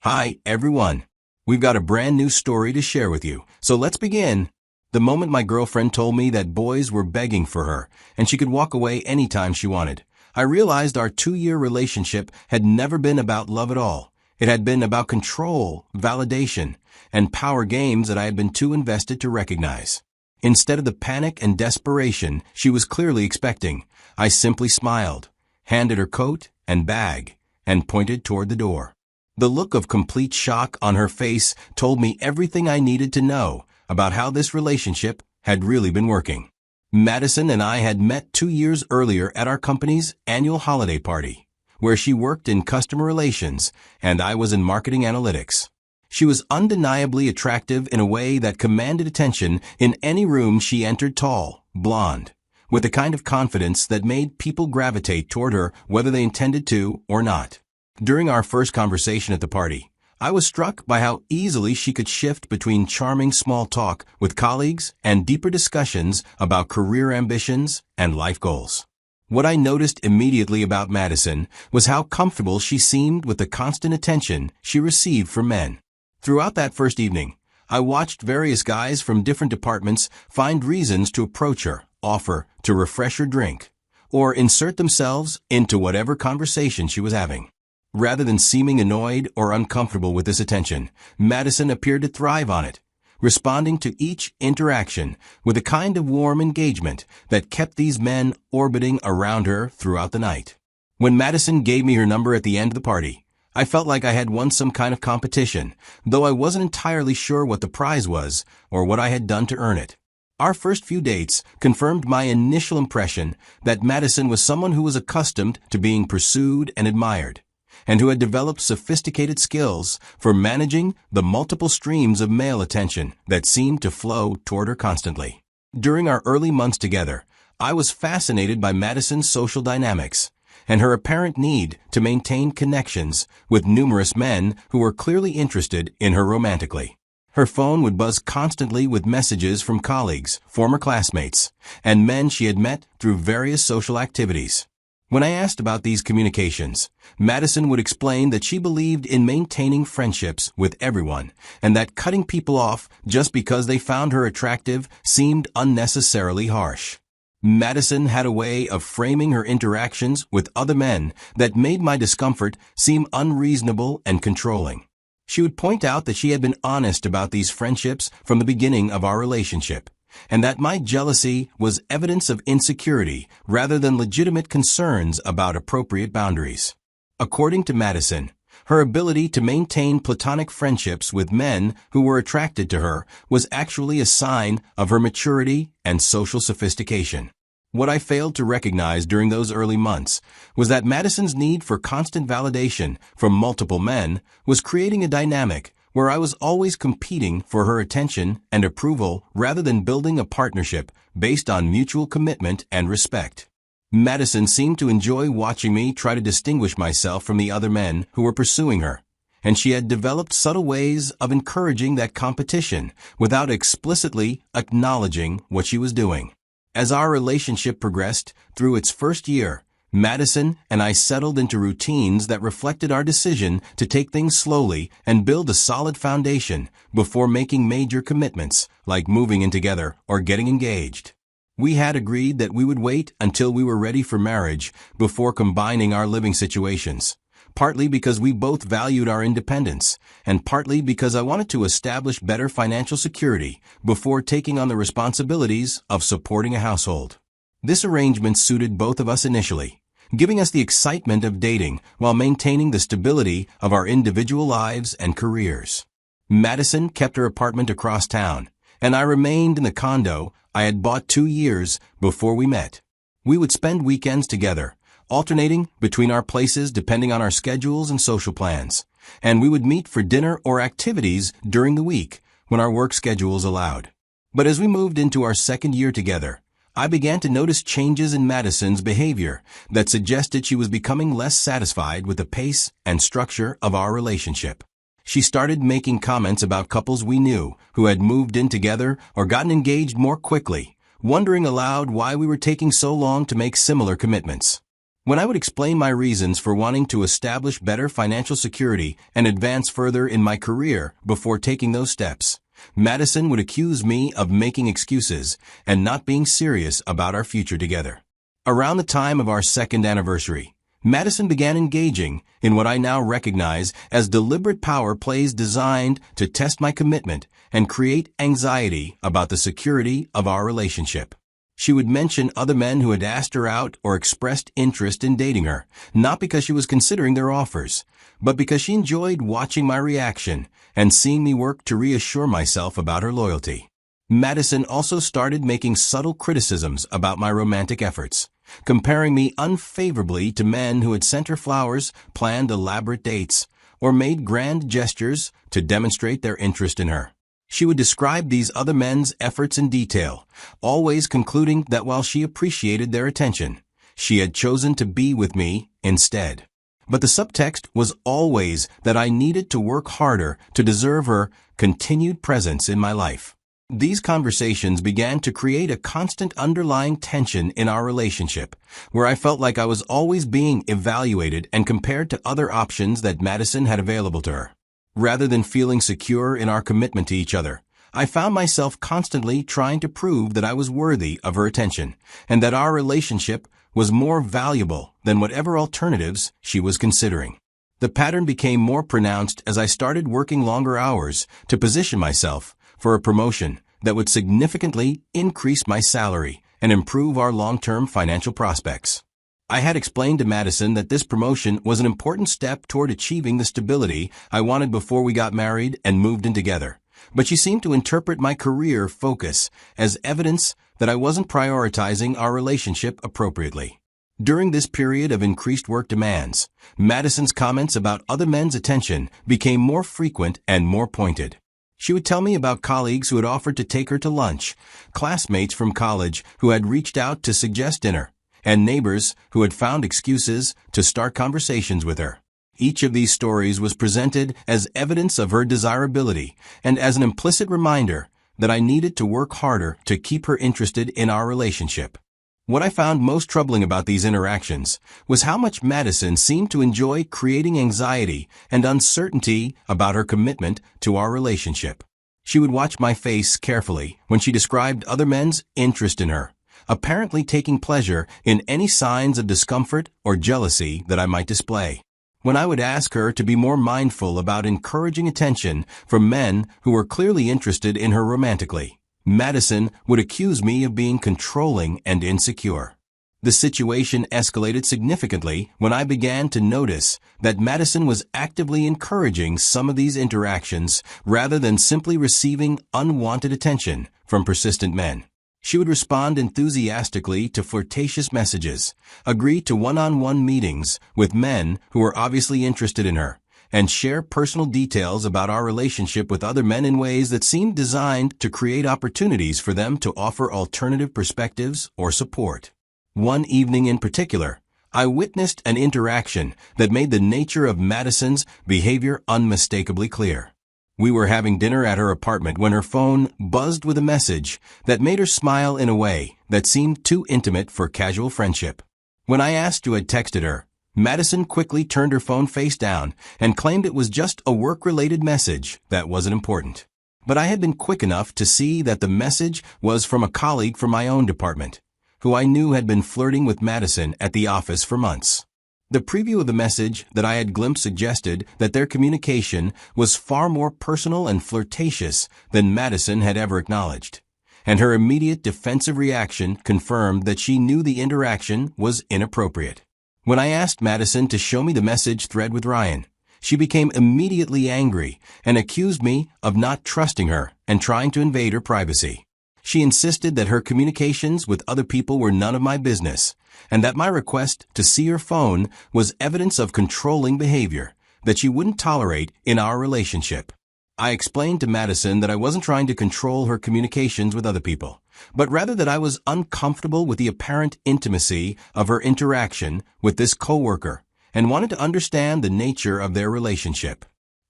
Hi, everyone. We've got a brand new story to share with you, so let's begin. The moment my girlfriend told me that boys were begging for her and she could walk away anytime she wanted, I realized our 2-year relationship had never been about love at all. It had been about control, validation, and power games that I had been too invested to recognize. Instead of the panic and desperation she was clearly expecting, I simply smiled, handed her coat and bag, and pointed toward the door. The look of complete shock on her face told me everything I needed to know about how this relationship had really been working. Madison and I had met 2 years earlier at our company's annual holiday party, where she worked in customer relations and I was in marketing analytics. She was undeniably attractive in a way that commanded attention in any room she entered, tall, blonde, with the kind of confidence that made people gravitate toward her whether they intended to or not. During our first conversation at the party, I was struck by how easily she could shift between charming small talk with colleagues and deeper discussions about career ambitions and life goals. What I noticed immediately about Madison was how comfortable she seemed with the constant attention she received from men. Throughout that first evening, I watched various guys from different departments find reasons to approach her, offer to refresh her drink, or insert themselves into whatever conversation she was having. Rather than seeming annoyed or uncomfortable with this attention, Madison appeared to thrive on it, responding to each interaction with a kind of warm engagement that kept these men orbiting around her throughout the night. When Madison gave me her number at the end of the party, I felt like I had won some kind of competition, though I wasn't entirely sure what the prize was or what I had done to earn it. Our first few dates confirmed my initial impression that Madison was someone who was accustomed to being pursued and admired, and who had developed sophisticated skills for managing the multiple streams of male attention that seemed to flow toward her constantly. During our early months together, I was fascinated by Madison's social dynamics and her apparent need to maintain connections with numerous men who were clearly interested in her romantically. Her phone would buzz constantly with messages from colleagues, former classmates, and men she had met through various social activities. When I asked about these communications, Madison would explain that she believed in maintaining friendships with everyone and that cutting people off just because they found her attractive seemed unnecessarily harsh. Madison had a way of framing her interactions with other men that made my discomfort seem unreasonable and controlling. She would point out that she had been honest about these friendships from the beginning of our relationship, and that my jealousy was evidence of insecurity rather than legitimate concerns about appropriate boundaries. According to Madison, her ability to maintain platonic friendships with men who were attracted to her was actually a sign of her maturity and social sophistication. What I failed to recognize during those early months was that Madison's need for constant validation from multiple men was creating a dynamic where I was always competing for her attention and approval rather than building a partnership based on mutual commitment and respect. Madison seemed to enjoy watching me try to distinguish myself from the other men who were pursuing her, and she had developed subtle ways of encouraging that competition without explicitly acknowledging what she was doing. As our relationship progressed through its first year, Madison and I settled into routines that reflected our decision to take things slowly and build a solid foundation before making major commitments like moving in together or getting engaged. We had agreed that we would wait until we were ready for marriage before combining our living situations, partly because we both valued our independence, and partly because I wanted to establish better financial security before taking on the responsibilities of supporting a household. This arrangement suited both of us initially, giving us the excitement of dating while maintaining the stability of our individual lives and careers. Madison kept her apartment across town, and I remained in the condo I had bought 2 years before we met. We would spend weekends together, alternating between our places depending on our schedules and social plans, and we would meet for dinner or activities during the week when our work schedules allowed. But as we moved into our second year together, I began to notice changes in Madison's behavior that suggested she was becoming less satisfied with the pace and structure of our relationship. She started making comments about couples we knew who had moved in together or gotten engaged more quickly, wondering aloud why we were taking so long to make similar commitments. When I would explain my reasons for wanting to establish better financial security and advance further in my career before taking those steps, Madison would accuse me of making excuses and not being serious about our future together. Around the time of our second anniversary, Madison began engaging in what I now recognize as deliberate power plays designed to test my commitment and create anxiety about the security of our relationship. She would mention other men who had asked her out or expressed interest in dating her, not because she was considering their offers, but because she enjoyed watching my reaction and seeing me work to reassure myself about her loyalty. Madison also started making subtle criticisms about my romantic efforts, comparing me unfavorably to men who had sent her flowers, planned elaborate dates, or made grand gestures to demonstrate their interest in her. She would describe these other men's efforts in detail, always concluding that while she appreciated their attention, she had chosen to be with me instead. But the subtext was always that I needed to work harder to deserve her continued presence in my life. These conversations began to create a constant underlying tension in our relationship, where I felt like I was always being evaluated and compared to other options that Madison had available to her. Rather than feeling secure in our commitment to each other, I found myself constantly trying to prove that I was worthy of her attention and that our relationship was more valuable than whatever alternatives she was considering. The pattern became more pronounced as I started working longer hours to position myself for a promotion that would significantly increase my salary and improve our long-term financial prospects. I had explained to Madison that this promotion was an important step toward achieving the stability I wanted before we got married and moved in together, but she seemed to interpret my career focus as evidence that I wasn't prioritizing our relationship appropriately. During this period of increased work demands, Madison's comments about other men's attention became more frequent and more pointed. She would tell me about colleagues who had offered to take her to lunch, classmates from college who had reached out to suggest dinner, and neighbors who had found excuses to start conversations with her. Each of these stories was presented as evidence of her desirability and as an implicit reminder that I needed to work harder to keep her interested in our relationship. What I found most troubling about these interactions was how much Madison seemed to enjoy creating anxiety and uncertainty about her commitment to our relationship. She would watch my face carefully when she described other men's interest in her, apparently taking pleasure in any signs of discomfort or jealousy that I might display. When I would ask her to be more mindful about encouraging attention from men who were clearly interested in her romantically, Madison would accuse me of being controlling and insecure. The situation escalated significantly when I began to notice that Madison was actively encouraging some of these interactions rather than simply receiving unwanted attention from persistent men. She would respond enthusiastically to flirtatious messages, agree to one-on-one meetings with men who were obviously interested in her, and share personal details about our relationship with other men in ways that seemed designed to create opportunities for them to offer alternative perspectives or support. One evening in particular, I witnessed an interaction that made the nature of Madison's behavior unmistakably clear. We were having dinner at her apartment when her phone buzzed with a message that made her smile in a way that seemed too intimate for casual friendship. When I asked who had texted her, Madison quickly turned her phone face down and claimed it was just a work-related message that wasn't important. But I had been quick enough to see that the message was from a colleague from my own department, who I knew had been flirting with Madison at the office for months. The preview of the message that I had glimpsed suggested that their communication was far more personal and flirtatious than Madison had ever acknowledged, and her immediate defensive reaction confirmed that she knew the interaction was inappropriate. When I asked Madison to show me the message thread with Ryan, she became immediately angry and accused me of not trusting her and trying to invade her privacy. She insisted that her communications with other people were none of my business, and that my request to see her phone was evidence of controlling behavior that she wouldn't tolerate in our relationship. I explained to Madison that I wasn't trying to control her communications with other people, but rather that I was uncomfortable with the apparent intimacy of her interaction with this coworker and wanted to understand the nature of their relationship.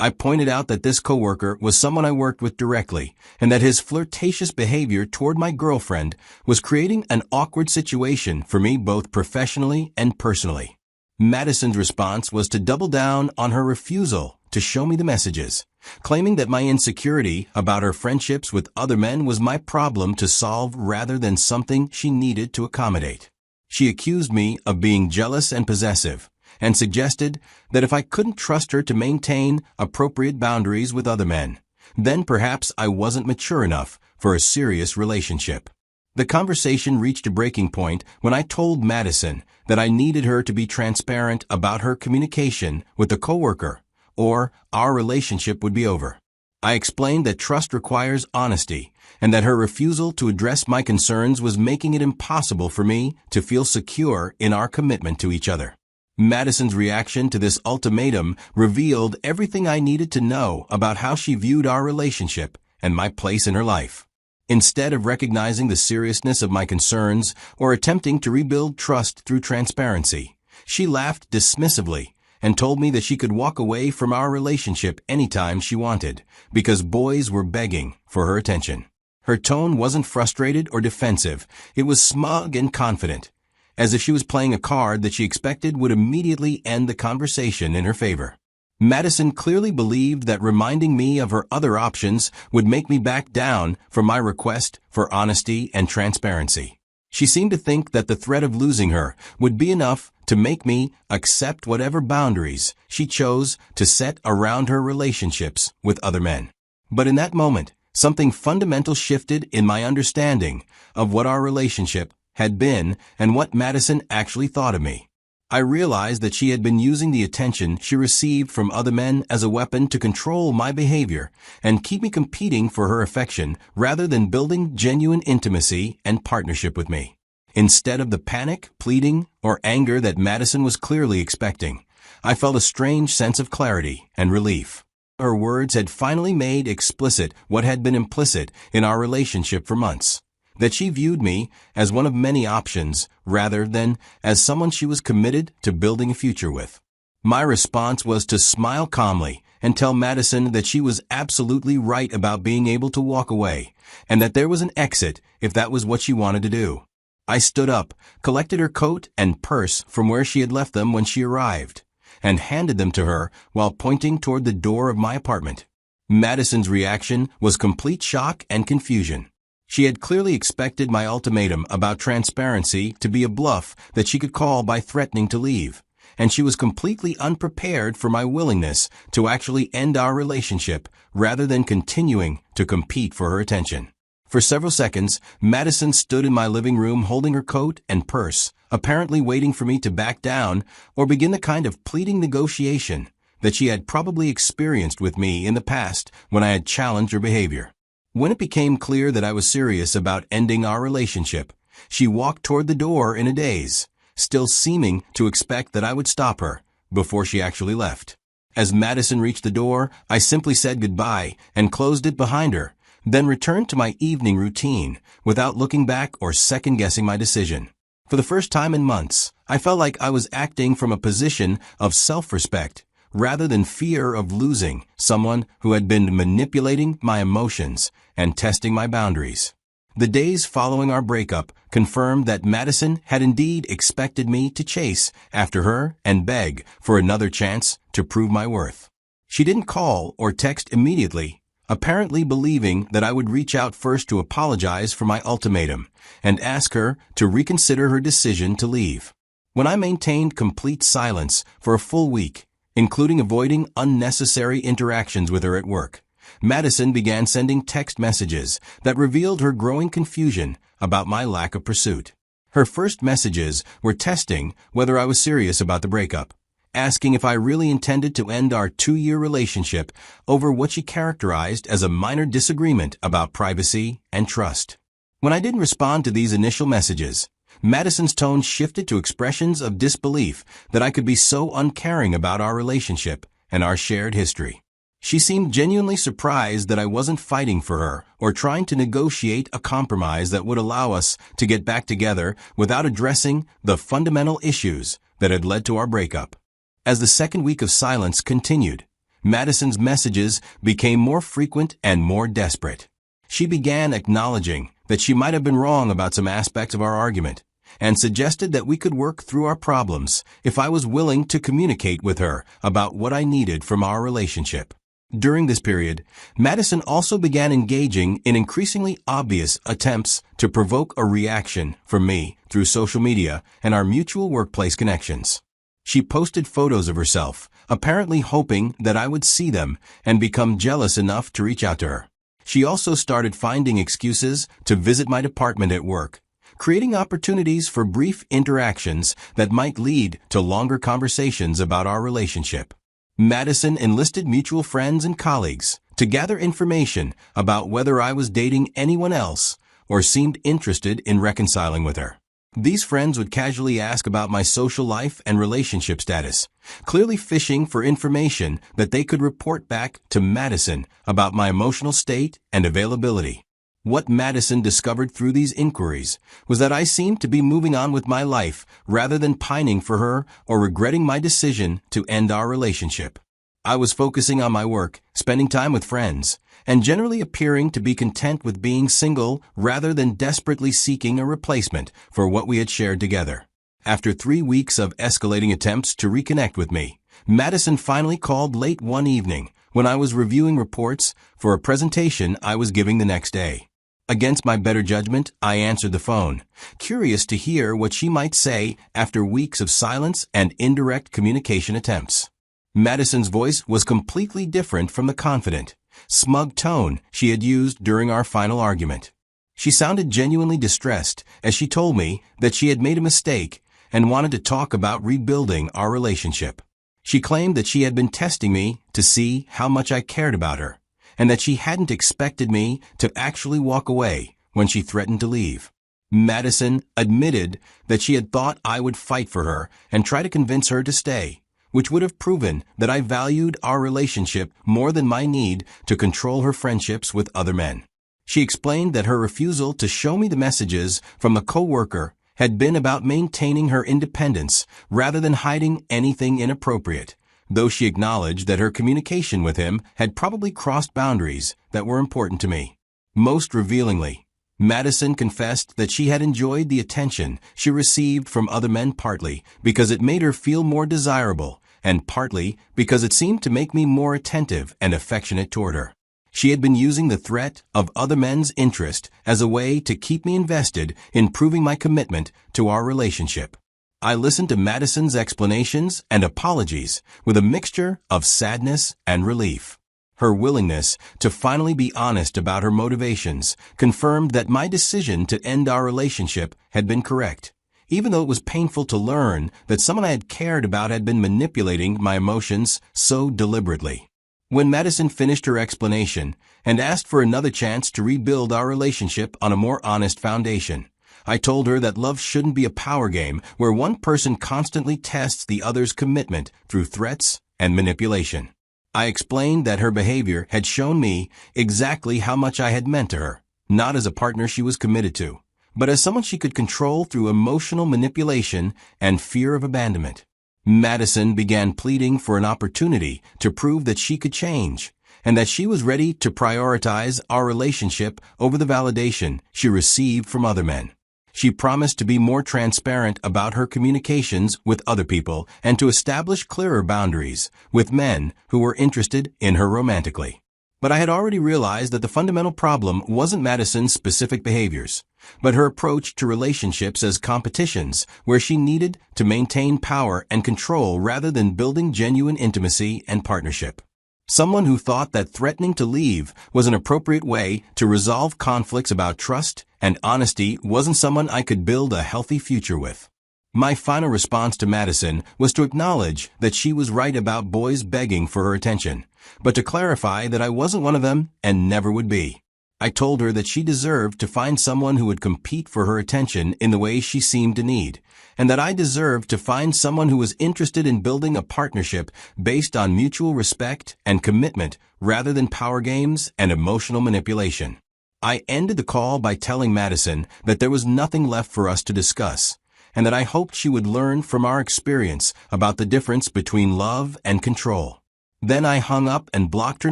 I pointed out that this coworker was someone I worked with directly, and that his flirtatious behavior toward my girlfriend was creating an awkward situation for me both professionally and personally. Madison's response was to double down on her refusal to show me the messages, claiming that my insecurity about her friendships with other men was my problem to solve rather than something she needed to accommodate. She accused me of being jealous and possessive, and suggested that if I couldn't trust her to maintain appropriate boundaries with other men, then perhaps I wasn't mature enough for a serious relationship. The conversation reached a breaking point when I told Madison that I needed her to be transparent about her communication with the coworker, or our relationship would be over. I explained that trust requires honesty, and that her refusal to address my concerns was making it impossible for me to feel secure in our commitment to each other. Madison's reaction to this ultimatum revealed everything I needed to know about how she viewed our relationship and my place in her life. Instead of recognizing the seriousness of my concerns or attempting to rebuild trust through transparency, she laughed dismissively and told me that she could walk away from our relationship anytime she wanted because boys were begging for her attention. Her tone wasn't frustrated or defensive. It was smug and confident, as if she was playing a card that she expected would immediately end the conversation in her favor. Madison clearly believed that reminding me of her other options would make me back down from my request for honesty and transparency. She seemed to think that the threat of losing her would be enough to make me accept whatever boundaries she chose to set around her relationships with other men. But in that moment, something fundamental shifted in my understanding of what our relationship had been and what Madison actually thought of me. I realized that she had been using the attention she received from other men as a weapon to control my behavior and keep me competing for her affection rather than building genuine intimacy and partnership with me. Instead of the panic, pleading, or anger that Madison was clearly expecting, I felt a strange sense of clarity and relief. Her words had finally made explicit what had been implicit in our relationship for months, that she viewed me as one of many options rather than as someone she was committed to building a future with. My response was to smile calmly and tell Madison that she was absolutely right about being able to walk away and that there was an exit if that was what she wanted to do. I stood up, collected her coat and purse from where she had left them when she arrived, and handed them to her while pointing toward the door of my apartment. Madison's reaction was complete shock and confusion. She had clearly expected my ultimatum about transparency to be a bluff that she could call by threatening to leave, and she was completely unprepared for my willingness to actually end our relationship rather than continuing to compete for her attention. For several seconds, Madison stood in my living room holding her coat and purse, apparently waiting for me to back down or begin the kind of pleading negotiation that she had probably experienced with me in the past when I had challenged her behavior. When it became clear that I was serious about ending our relationship, she walked toward the door in a daze, still seeming to expect that I would stop her before she actually left. As Madison reached the door, I simply said goodbye and closed it behind her, then returned to my evening routine without looking back or second-guessing my decision. For the first time in months, I felt like I was acting from a position of self-respect rather than fear of losing someone who had been manipulating my emotions and testing my boundaries. The days following our breakup confirmed that Madison had indeed expected me to chase after her and beg for another chance to prove my worth. She didn't call or text immediately, apparently believing that I would reach out first to apologize for my ultimatum and ask her to reconsider her decision to leave. When I maintained complete silence for a full week, including avoiding unnecessary interactions with her at work, Madison began sending text messages that revealed her growing confusion about my lack of pursuit. Her first messages were testing whether I was serious about the breakup, asking if I really intended to end our 2-year relationship over what she characterized as a minor disagreement about privacy and trust. When I didn't respond to these initial messages, Madison's tone shifted to expressions of disbelief that I could be so uncaring about our relationship and our shared history. She seemed genuinely surprised that I wasn't fighting for her or trying to negotiate a compromise that would allow us to get back together without addressing the fundamental issues that had led to our breakup. As the second week of silence continued, Madison's messages became more frequent and more desperate. She began acknowledging that she might have been wrong about some aspects of our argument, and suggested that we could work through our problems if I was willing to communicate with her about what I needed from our relationship. During this period, Madison also began engaging in increasingly obvious attempts to provoke a reaction from me through social media and our mutual workplace connections. She posted photos of herself, apparently hoping that I would see them and become jealous enough to reach out to her. She also started finding excuses to visit my department at work, creating opportunities for brief interactions that might lead to longer conversations about our relationship. Madison enlisted mutual friends and colleagues to gather information about whether I was dating anyone else or seemed interested in reconciling with her. These friends would casually ask about my social life and relationship status, clearly fishing for information that they could report back to Madison about my emotional state and availability. What Madison discovered through these inquiries was that I seemed to be moving on with my life rather than pining for her or regretting my decision to end our relationship. I was focusing on my work, spending time with friends, and generally appearing to be content with being single rather than desperately seeking a replacement for what we had shared together. After 3 weeks of escalating attempts to reconnect with me, Madison finally called late one evening when I was reviewing reports for a presentation I was giving the next day. Against my better judgment, I answered the phone, curious to hear what she might say after weeks of silence and indirect communication attempts. Madison's voice was completely different from the confident, smug tone she had used during our final argument. She sounded genuinely distressed as she told me that she had made a mistake and wanted to talk about rebuilding our relationship. She claimed that she had been testing me to see how much I cared about her, and that she hadn't expected me to actually walk away when she threatened to leave. Madison admitted that she had thought I would fight for her and try to convince her to stay, which would have proven that I valued our relationship more than my need to control her friendships with other men. She explained that her refusal to show me the messages from the coworker had been about maintaining her independence rather than hiding anything inappropriate, though she acknowledged that her communication with him had probably crossed boundaries that were important to me. Most revealingly, Madison confessed that she had enjoyed the attention she received from other men partly because it made her feel more desirable and partly because it seemed to make me more attentive and affectionate toward her. She had been using the threat of other men's interest as a way to keep me invested in proving my commitment to our relationship. I listened to Madison's explanations and apologies with a mixture of sadness and relief. Her willingness to finally be honest about her motivations confirmed that my decision to end our relationship had been correct, even though it was painful to learn that someone I had cared about had been manipulating my emotions so deliberately. When Madison finished her explanation and asked for another chance to rebuild our relationship on a more honest foundation, I told her that love shouldn't be a power game where one person constantly tests the other's commitment through threats and manipulation. I explained that her behavior had shown me exactly how much I had meant to her, not as a partner she was committed to, but as someone she could control through emotional manipulation and fear of abandonment. Madison began pleading for an opportunity to prove that she could change, and that she was ready to prioritize our relationship over the validation she received from other men. She promised to be more transparent about her communications with other people and to establish clearer boundaries with men who were interested in her romantically. But I had already realized that the fundamental problem wasn't Madison's specific behaviors, but her approach to relationships as competitions where she needed to maintain power and control rather than building genuine intimacy and partnership. Someone who thought that threatening to leave was an appropriate way to resolve conflicts about trust and honesty wasn't someone I could build a healthy future with. My final response to Madison was to acknowledge that she was right about boys begging for her attention, but to clarify that I wasn't one of them and never would be. I told her that she deserved to find someone who would compete for her attention in the way she seemed to need, and that I deserved to find someone who was interested in building a partnership based on mutual respect and commitment rather than power games and emotional manipulation. I ended the call by telling Madison that there was nothing left for us to discuss, and that I hoped she would learn from our experience about the difference between love and control. Then I hung up and blocked her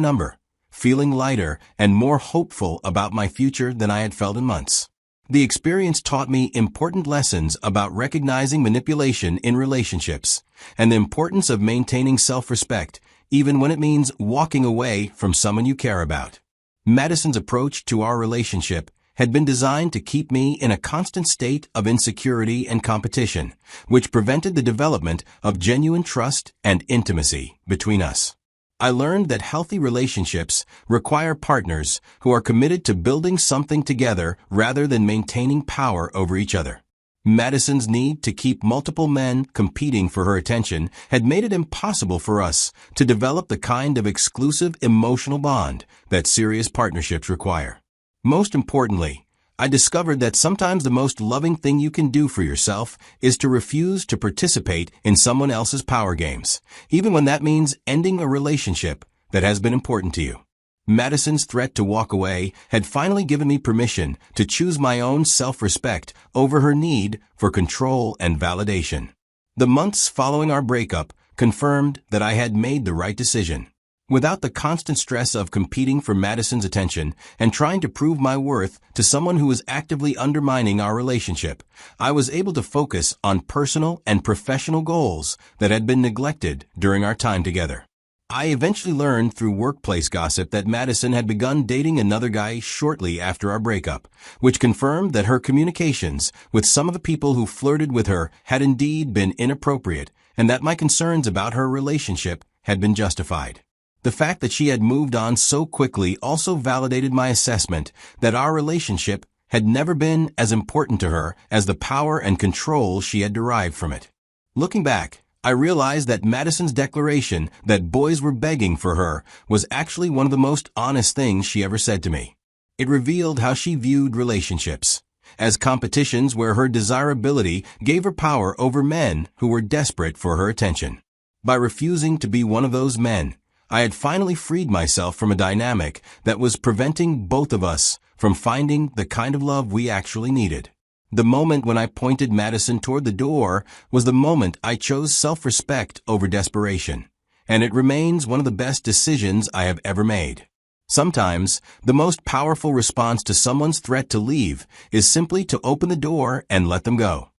number, feeling lighter and more hopeful about my future than I had felt in months. The experience taught me important lessons about recognizing manipulation in relationships and the importance of maintaining self-respect, even when it means walking away from someone you care about. Madison's approach to our relationship had been designed to keep me in a constant state of insecurity and competition, which prevented the development of genuine trust and intimacy between us. I learned that healthy relationships require partners who are committed to building something together rather than maintaining power over each other. Madison's need to keep multiple men competing for her attention had made it impossible for us to develop the kind of exclusive emotional bond that serious partnerships require. Most importantly, I discovered that sometimes the most loving thing you can do for yourself is to refuse to participate in someone else's power games, even when that means ending a relationship that has been important to you. Madison's threat to walk away had finally given me permission to choose my own self-respect over her need for control and validation. The months following our breakup confirmed that I had made the right decision. Without the constant stress of competing for Madison's attention and trying to prove my worth to someone who was actively undermining our relationship, I was able to focus on personal and professional goals that had been neglected during our time together. I eventually learned through workplace gossip that Madison had begun dating another guy shortly after our breakup, which confirmed that her communications with some of the people who flirted with her had indeed been inappropriate and that my concerns about her relationship had been justified. The fact that she had moved on so quickly also validated my assessment that our relationship had never been as important to her as the power and control she had derived from it. Looking back, I realized that Madison's declaration that boys were begging for her was actually one of the most honest things she ever said to me. It revealed how she viewed relationships as competitions where her desirability gave her power over men who were desperate for her attention. By refusing to be one of those men, I had finally freed myself from a dynamic that was preventing both of us from finding the kind of love we actually needed. The moment when I pointed Madison toward the door was the moment I chose self-respect over desperation, and it remains one of the best decisions I have ever made. Sometimes, the most powerful response to someone's threat to leave is simply to open the door and let them go.